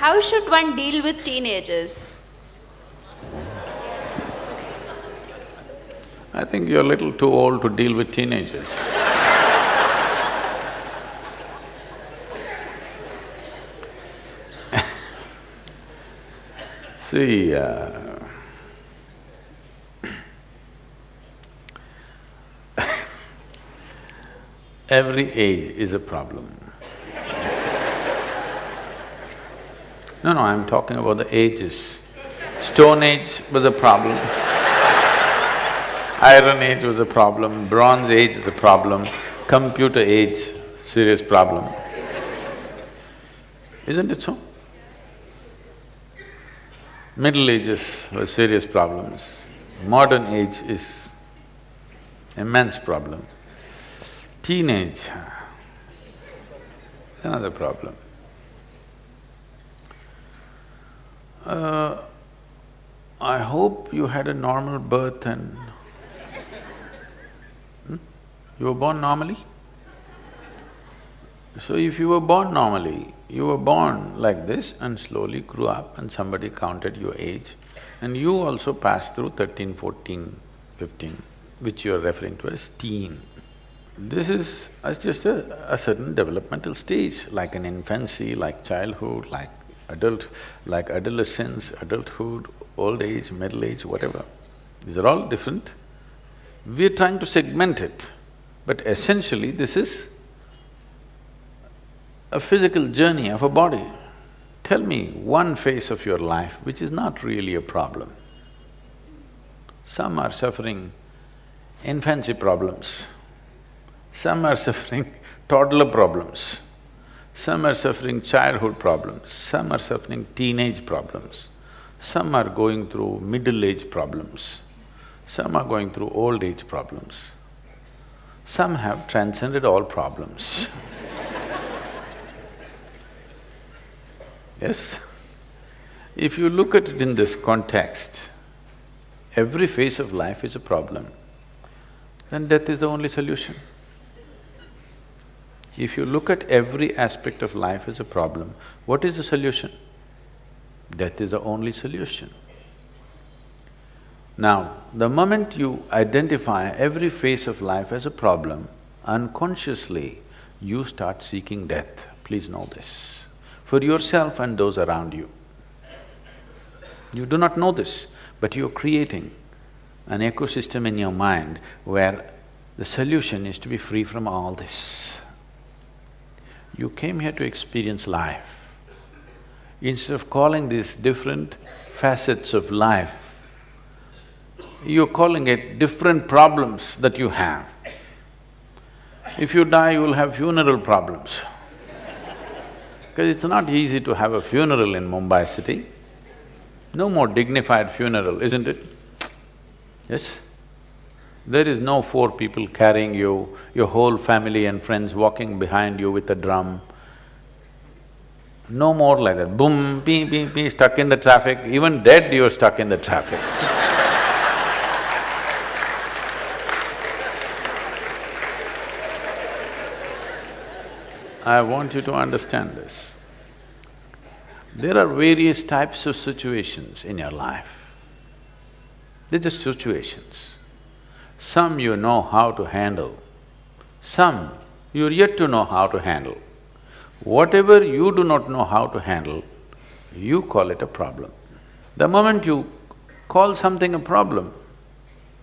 How should one deal with teenagers? I think you're a little too old to deal with teenagers. See, every age is a problem. No, I'm talking about the ages. Stone Age was a problem. Iron Age was a problem, Bronze Age is a problem, Computer Age, serious problem. Isn't it so? Middle Ages were serious problems. Modern age is immense problem. Teenage, another problem. I hope you had a normal birth and… You were born normally? So if you were born normally, you were born like this and slowly grew up and somebody counted your age and you also passed through 13, 14, 15, which you are referring to as teen. This is just a certain developmental stage, like an infancy, like childhood, like adolescence, adulthood, old age, middle age, whatever. These are all different. We're trying to segment it, but essentially this is a physical journey of a body. Tell me one phase of your life which is not really a problem. Some are suffering infancy problems, some are suffering toddler problems, some are suffering childhood problems, some are suffering teenage problems, some are going through middle age problems, some are going through old age problems, some have transcended all problems. Yes? If you look at it in this context, every phase of life is a problem, then death is the only solution. If you look at every aspect of life as a problem, what is the solution? Death is the only solution. Now, the moment you identify every phase of life as a problem, unconsciously you start seeking death. Please know this, for yourself and those around you. You do not know this, but you're creating an ecosystem in your mind where the solution is to be free from all this. You came here to experience life. Instead of calling these different facets of life, you're calling it different problems that you have. If you die, you will have funeral problems. Because it's not easy to have a funeral in Mumbai city. No more dignified funeral, isn't it? Yes? There is no four people carrying you, your whole family and friends walking behind you with a drum. No more like that, boom, pee, pee, pee, stuck in the traffic. Even dead, you're stuck in the traffic. I want you to understand this. There are various types of situations in your life. They're just situations. Some you know how to handle, some you're yet to know how to handle. Whatever you do not know how to handle, you call it a problem. The moment you call something a problem,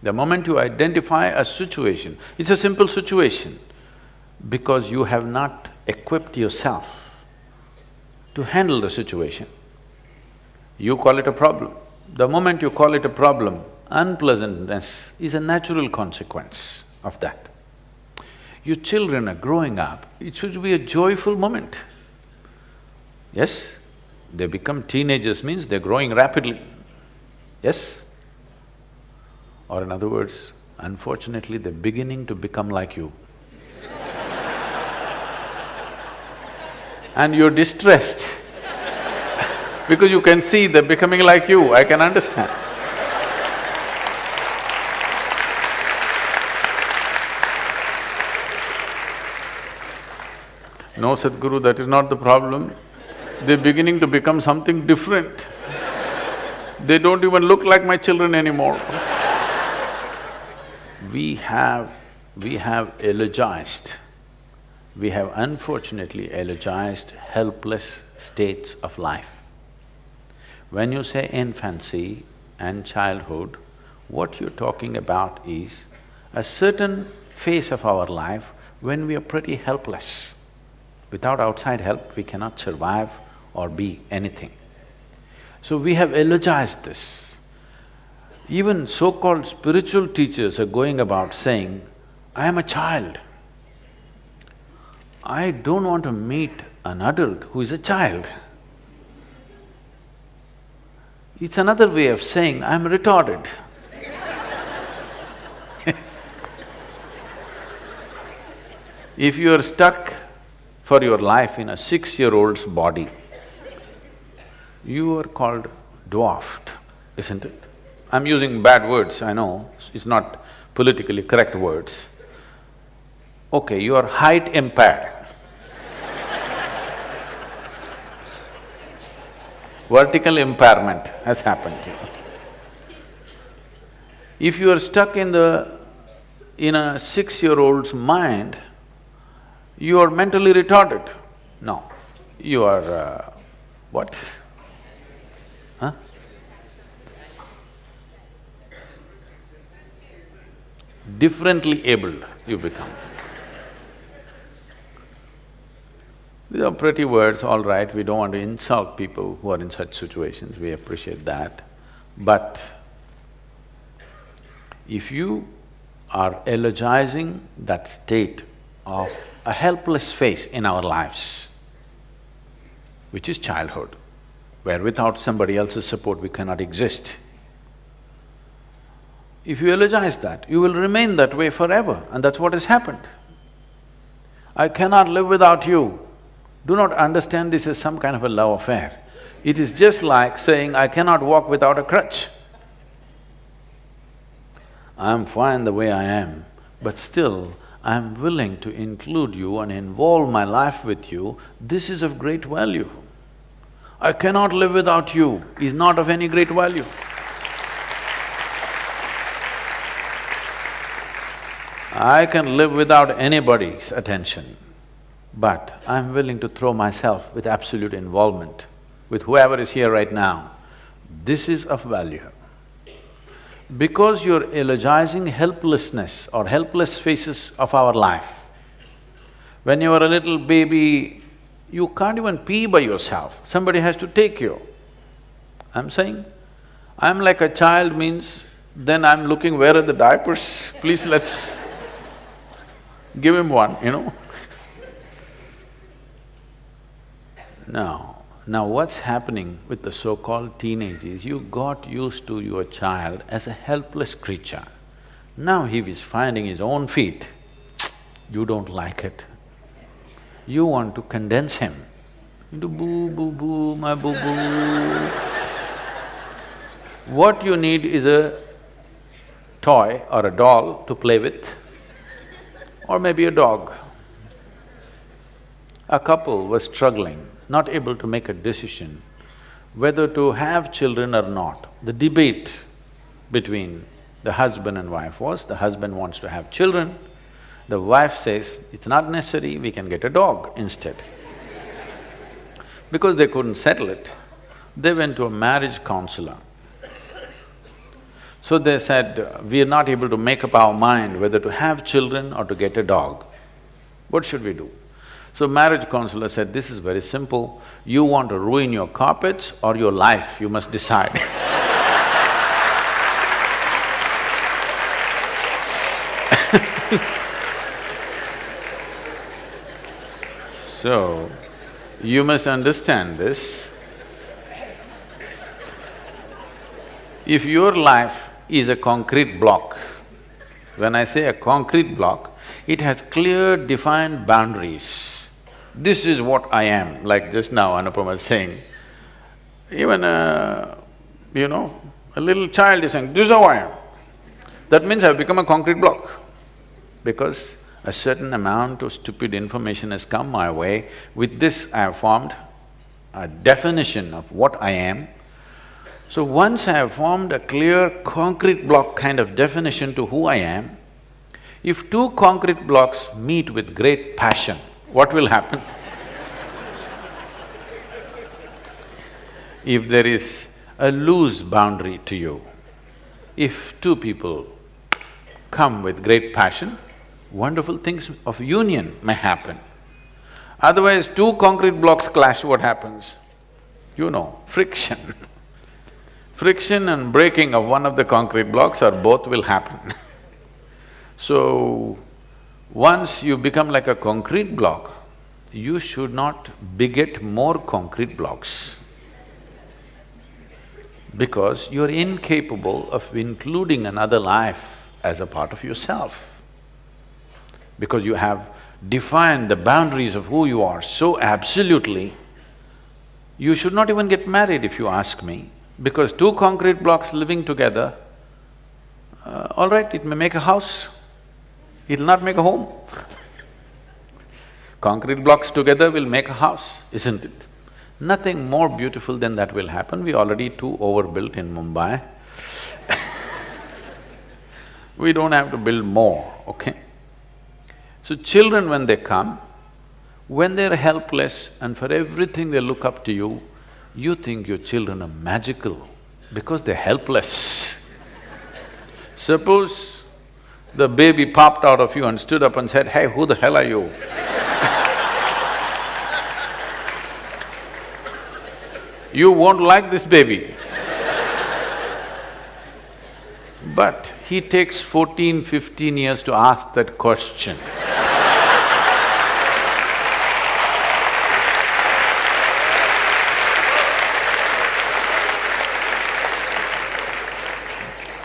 the moment you identify a situation, it's a simple situation, because you have not equipped yourself to handle the situation, you call it a problem. The moment you call it a problem, unpleasantness is a natural consequence of that. Your children are growing up, it should be a joyful moment. Yes? They become teenagers means they're growing rapidly. Yes? Or in other words, unfortunately, they're beginning to become like you. And you're distressed because you can see they're becoming like you, I can understand. No, Sadhguru, that is not the problem. They're beginning to become something different. They don't even look like my children anymore. We have eulogized, we have unfortunately eulogized helpless states of life. When you say infancy and childhood, what you're talking about is a certain phase of our life when we are pretty helpless. Without outside help, we cannot survive or be anything. So we have eulogized this. Even so-called spiritual teachers are going about saying, I am a child. I don't want to meet an adult who is a child. It's another way of saying, I'm retarded. If you are stuck for your life in a 6-year-old's body, you are called dwarfed, isn't it? I'm using bad words, I know, it's not politically correct words. Okay, you are height impaired. Vertical impairment has happened here. If you are stuck in a 6-year-old's mind, you are mentally retarded. No, you are what? Huh? Differently abled you become. These are pretty words, all right, we don't want to insult people who are in such situations, we appreciate that. But if you are eulogizing that state of a helpless phase in our lives, which is childhood, where without somebody else's support we cannot exist. If you eulogize that, you will remain that way forever, and that's what has happened. I cannot live without you. Do not understand this as some kind of a love affair. It is just like saying, I cannot walk without a crutch. I'm fine the way I am, but still, I'm willing to include you and involve my life with you. This is of great value. I cannot live without you is not of any great value. I can live without anybody's attention, but I'm willing to throw myself with absolute involvement with whoever is here right now. This is of value. Because you're eulogizing helplessness or helpless phases of our life. When you are a little baby, you can't even pee by yourself, somebody has to take you. I'm saying, I'm like a child means then I'm looking where are the diapers, please let's give him one, you know. Now what's happening with the so-called teenagers, you got used to your child as a helpless creature. Now he is finding his own feet, you don't like it. You want to condense him into boo, boo, boo, my boo, boo. What you need is a toy or a doll to play with, or maybe a dog. A couple was struggling, not able to make a decision whether to have children or not. The debate between the husband and wife was, the husband wants to have children, the wife says, it's not necessary, we can get a dog instead. Because they couldn't settle it, they went to a marriage counselor. So they said, we are not able to make up our mind whether to have children or to get a dog. What should we do? So marriage counselor said, this is very simple, you want to ruin your carpets or your life, you must decide. So, you must understand this. If your life is a concrete block, when I say a concrete block, it has clear defined boundaries. This is what I am, like just now Anupama was saying. Even a little child is saying, this is how I am. That means I've become a concrete block. Because a certain amount of stupid information has come my way, with this I have formed a definition of what I am. So once I have formed a clear concrete block kind of definition to who I am, if two concrete blocks meet with great passion, what will happen? If there is a loose boundary to you, if two people come with great passion, wonderful things of union may happen. Otherwise, two concrete blocks clash, what happens? You know, friction. Friction and breaking of one of the concrete blocks or both will happen. So, once you become like a concrete block, you should not beget more concrete blocks, because you're incapable of including another life as a part of yourself. Because you have defined the boundaries of who you are so absolutely, you should not even get married if you ask me, because two concrete blocks living together, all right, it may make a house, it'll not make a home. Concrete blocks together will make a house, isn't it? Nothing more beautiful than that will happen. We're already too overbuilt in Mumbai. We don't have to build more, okay? So children when they come, when they're helpless and for everything they look up to you, you think your children are magical because they're helpless. Suppose the baby popped out of you and stood up and said, "Hey, who the hell are you?" You won't like this baby. But he takes 14, 15 years to ask that question.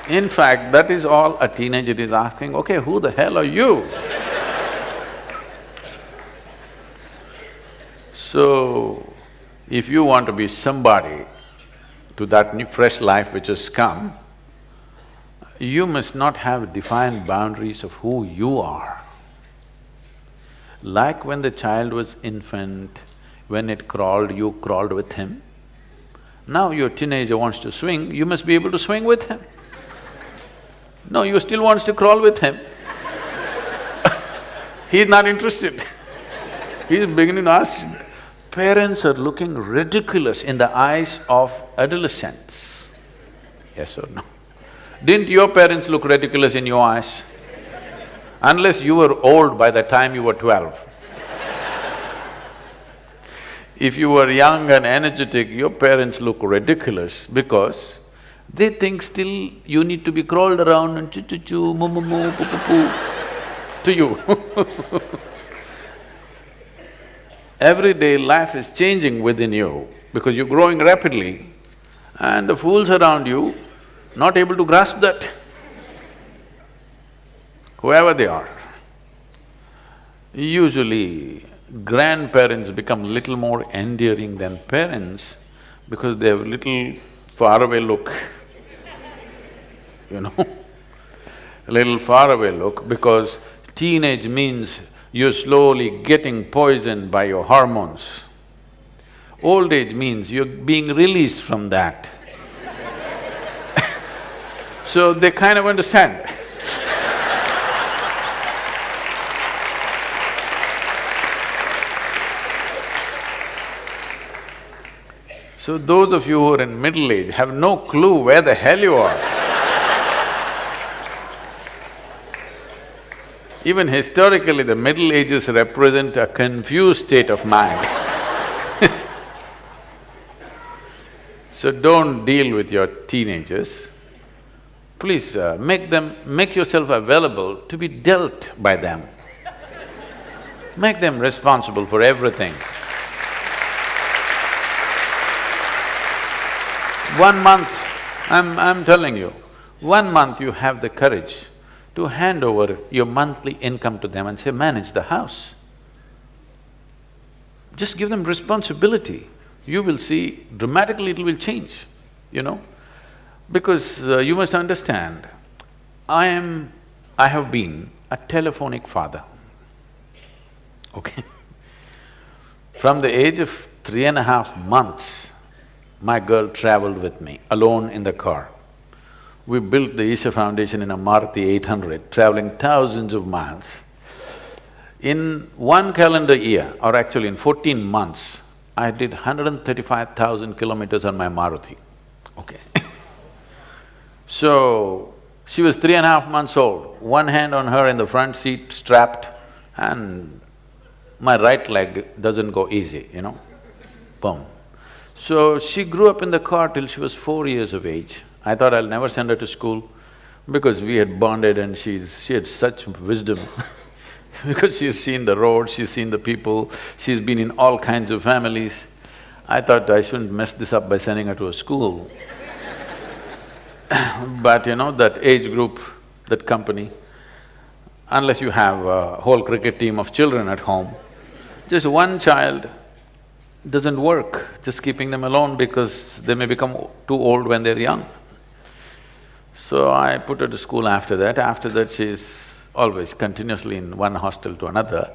In fact, that is all a teenager is asking, okay, who the hell are you? So, if you want to be somebody to that new fresh life which has come, you must not have defined boundaries of who you are. Like when the child was infant, when it crawled, you crawled with him. Now your teenager wants to swing, you must be able to swing with him. No, you still wants to crawl with him. He's not interested. He's beginning to ask. Parents are looking ridiculous in the eyes of adolescents. Yes or no? Didn't your parents look ridiculous in your eyes? Unless you were old by the time you were 12. If you were young and energetic, your parents look ridiculous because they think still you need to be crawled around and choo-choo-choo, moo-moo-moo, poo-poo-poo to you. Everyday life is changing within you because you're growing rapidly and the fools around you not able to grasp that, whoever they are. Usually, grandparents become little more endearing than parents because they have a little faraway look, you know, a little faraway look, because teenage means you're slowly getting poisoned by your hormones. Old age means you're being released from that. So they kind of understand. So those of you who are in middle age have no clue where the hell you are. Even historically, the Middle Ages represent a confused state of mind. So don't deal with your teenagers. Please make yourself available to be dealt by them. Make them responsible for everything. 1 month, I'm telling you, 1 month you have the courage to hand over your monthly income to them and say, manage the house. Just give them responsibility. You will see dramatically it will change, you know. Because you must understand, I have been a telephonic father, okay? From the age of 3.5 months, my girl traveled with me, alone in the car. We built the Isha Foundation in a Maruti 800, traveling thousands of miles. In one calendar year, or actually in 14 months, I did 135,000 kilometers on my Maruti, okay. So, she was 3.5 months old, one hand on her in the front seat, strapped, and my right leg doesn't go easy, you know, boom. So, she grew up in the car till she was 4 years of age. I thought I'll never send her to school because we had bonded and she had such wisdom because she's seen the road, she's seen the people, she's been in all kinds of families. I thought I shouldn't mess this up by sending her to a school. But you know, that age group, that company, unless you have a whole cricket team of children at home, just one child doesn't work, just keeping them alone because they may become too old when they're young. So I put her to school after that. After that, she's always continuously in one hostel to another.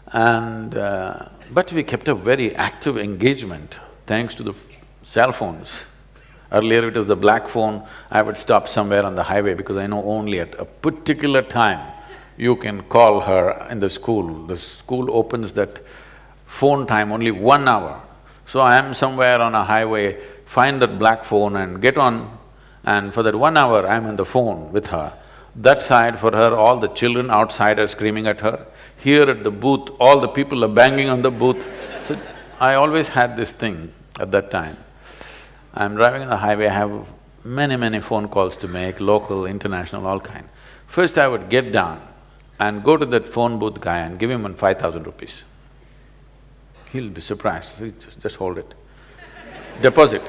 And… but we kept a very active engagement thanks to the cell phones. Earlier it was the black phone, I would stop somewhere on the highway because I know only at a particular time you can call her in the school. The school opens that phone time only 1 hour. So I am somewhere on a highway, find that black phone and get on, and for that 1 hour I'm on the phone with her. That side for her, all the children outside are screaming at her. Here at the booth, all the people are banging on the booth. So I always had this thing at that time. I'm driving on the highway, I have many phone calls to make, local, international, all kind. First I would get down and go to that phone booth guy and give him 5,000 rupees. He'll be surprised, just hold it. Deposit.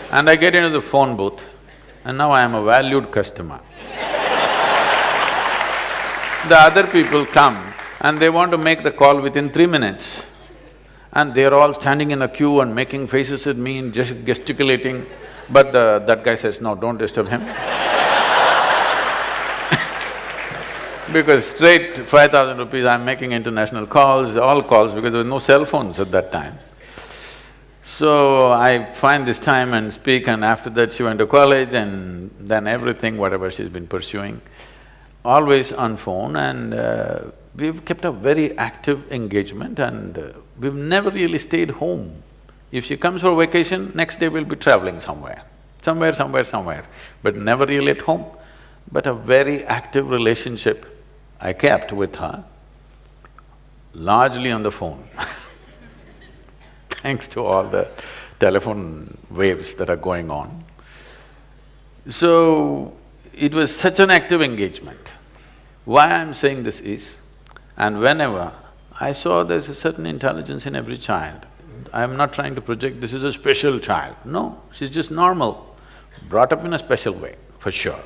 And I get into the phone booth and now I am a valued customer. The other people come and they want to make the call within 3 minutes. And they're all standing in a queue and making faces at me and just gesticulating, but that guy says, no, don't disturb him. Because straight 5,000 rupees, I'm making international calls, all calls, because there were no cell phones at that time. So I find this time and speak, and after that she went to college and then everything, whatever she's been pursuing, always on phone, and we've kept a very active engagement, and we've never really stayed home. If she comes for vacation, next day we'll be traveling somewhere, but never really at home. But a very active relationship I kept with her, largely on the phone thanks to all the telephone waves that are going on. So, it was such an active engagement. Why I'm saying this is, and whenever I saw there's a certain intelligence in every child, I'm not trying to project this is a special child, no, she's just normal, brought up in a special way, for sure.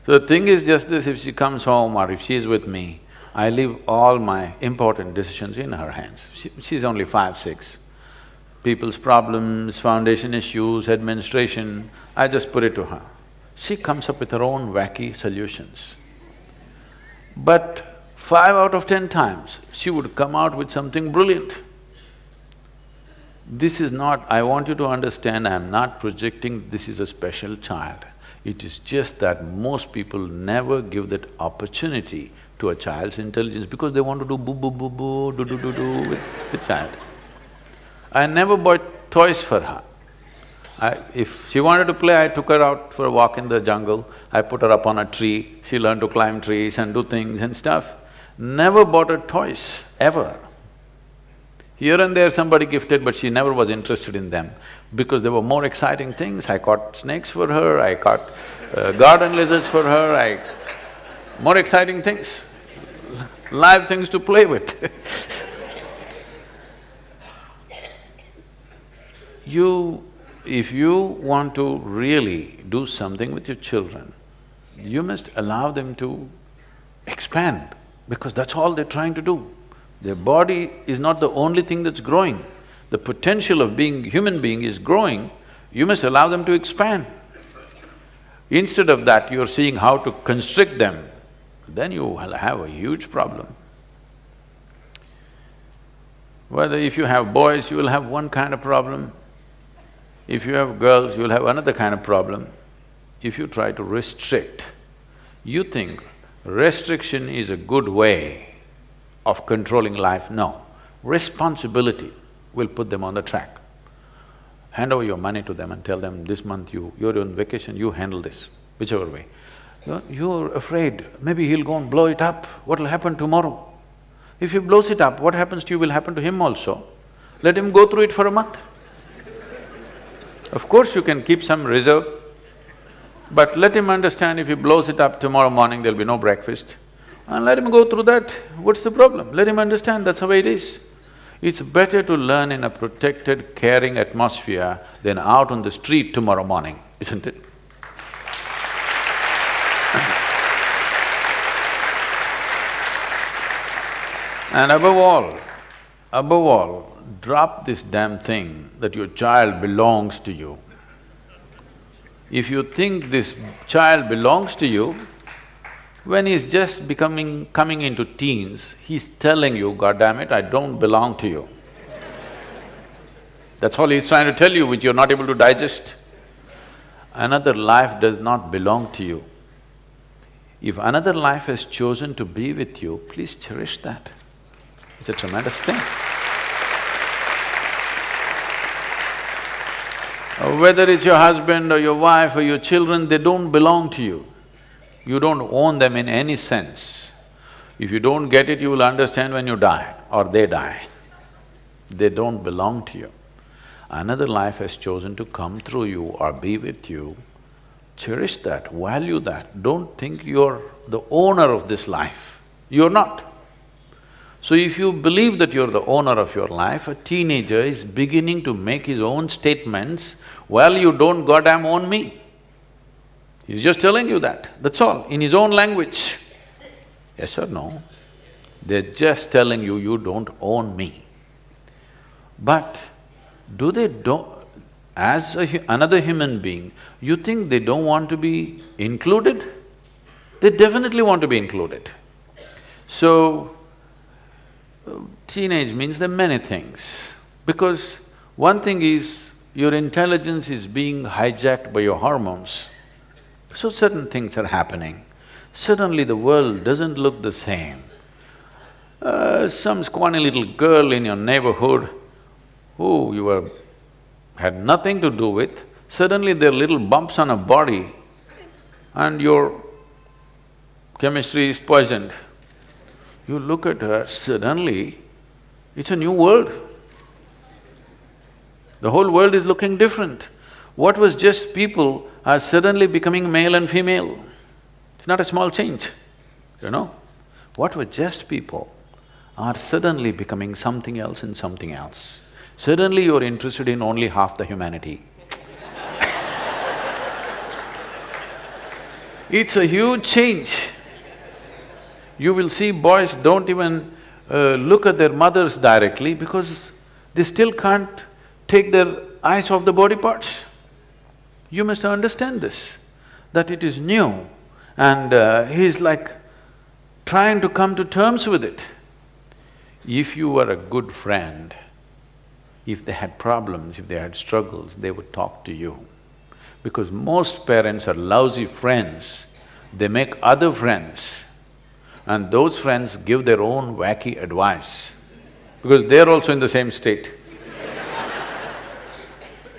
So the thing is just this, if she comes home or if she's with me, I leave all my important decisions in her hands. She's only 5, 6. People's problems, foundation issues, administration, I just put it to her. She comes up with her own wacky solutions. But 5 out of 10 times, she would come out with something brilliant. This is not… I want you to understand, I'm not projecting this is a special child. It is just that most people never give that opportunity to a child's intelligence because they want to do boo-boo-boo-boo, do-do-do-do with the child. I never bought toys for her. If she wanted to play, I took her out for a walk in the jungle, I put her up on a tree, she learned to climb trees and do things and stuff. Never bought her toys, ever. Here and there somebody gifted, but she never was interested in them because there were more exciting things. I caught snakes for her, I caught garden lizards for her, more exciting things, live things to play with. If you want to really do something with your children, you must allow them to expand because that's all they're trying to do. Their body is not the only thing that's growing. The potential of being human being is growing, you must allow them to expand. Instead of that, you're seeing how to constrict them, then you will have a huge problem. Whether if you have boys, you will have one kind of problem. If you have girls, you will have another kind of problem. If you try to restrict, you think restriction is a good way of controlling life. No. Responsibility will put them on the track. Hand over your money to them and tell them, this month you're on vacation, you handle this, whichever way. You're afraid, maybe he'll go and blow it up, what'll happen tomorrow? If he blows it up, what happens to you will happen to him also. Let him go through it for a month. Of course you can keep some reserve, but let him understand if he blows it up tomorrow morning, there'll be no breakfast. And let him go through that, what's the problem? Let him understand that's the way it is. It's better to learn in a protected, caring atmosphere than out on the street tomorrow morning, isn't it? And above all, drop this damn thing that your child belongs to you. If you think this child belongs to you, when he's just coming into teens, he's telling you, God damn it, I don't belong to you. That's all he's trying to tell you, which you're not able to digest. Another life does not belong to you. If another life has chosen to be with you, please cherish that. It's a tremendous thing. Whether it's your husband or your wife or your children, they don't belong to you. You don't own them in any sense. If you don't get it, you will understand when you die or they die. They don't belong to you. Another life has chosen to come through you or be with you. Cherish that, value that. Don't think you're the owner of this life. You're not. So if you believe that you're the owner of your life, a teenager is beginning to make his own statements, well, you don't goddamn own me. He's just telling you that, that's all, in his own language. Yes or no? They're just telling you, you don't own me. But do they as another human being, you think they don't want to be included? They definitely want to be included. So, teenage means there are many things, because one thing is, your intelligence is being hijacked by your hormones. So certain things are happening. Suddenly the world doesn't look the same. Some scrawny little girl in your neighborhood who you had nothing to do with, suddenly there are little bumps on her body and your chemistry is poisoned. You look at her, suddenly it's a new world. The whole world is looking different. What was just people are suddenly becoming male and female. It's not a small change, you know. What were just people are suddenly becoming something else and something else. Suddenly you're interested in only half the humanity. It's a huge change. You will see boys don't even look at their mothers directly because they still can't take their eyes off the body parts. You must understand this, that it is new and he's like trying to come to terms with it. If you were a good friend, if they had problems, if they had struggles, they would talk to you. Because most parents are lousy friends, they make other friends and those friends give their own wacky advice because they're also in the same state.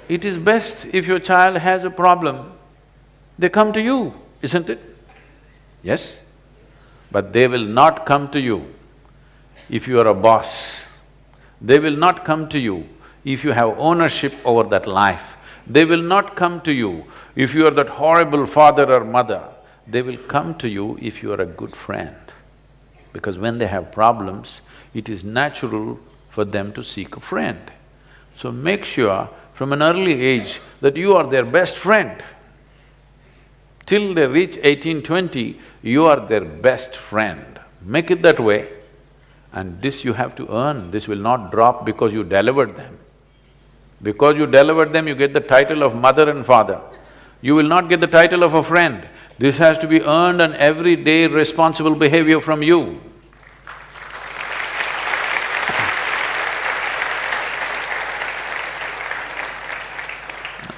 It is best if your child has a problem, they come to you, isn't it? Yes? But they will not come to you if you are a boss. They will not come to you if you have ownership over that life. They will not come to you if you are that horrible father or mother. They will come to you if you are a good friend. Because when they have problems, it is natural for them to seek a friend. So make sure from an early age that you are their best friend. Till they reach 18, 20, you are their best friend. Make it that way. And this you have to earn, this will not drop because you delivered them. Because you delivered them, you get the title of mother and father. You will not get the title of a friend. This has to be earned and everyday responsible behavior from you.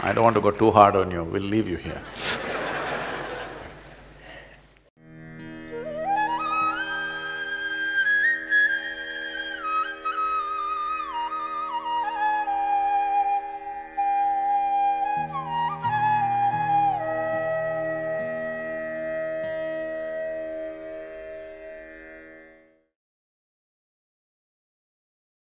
I don't want to go too hard on you, we'll leave you here.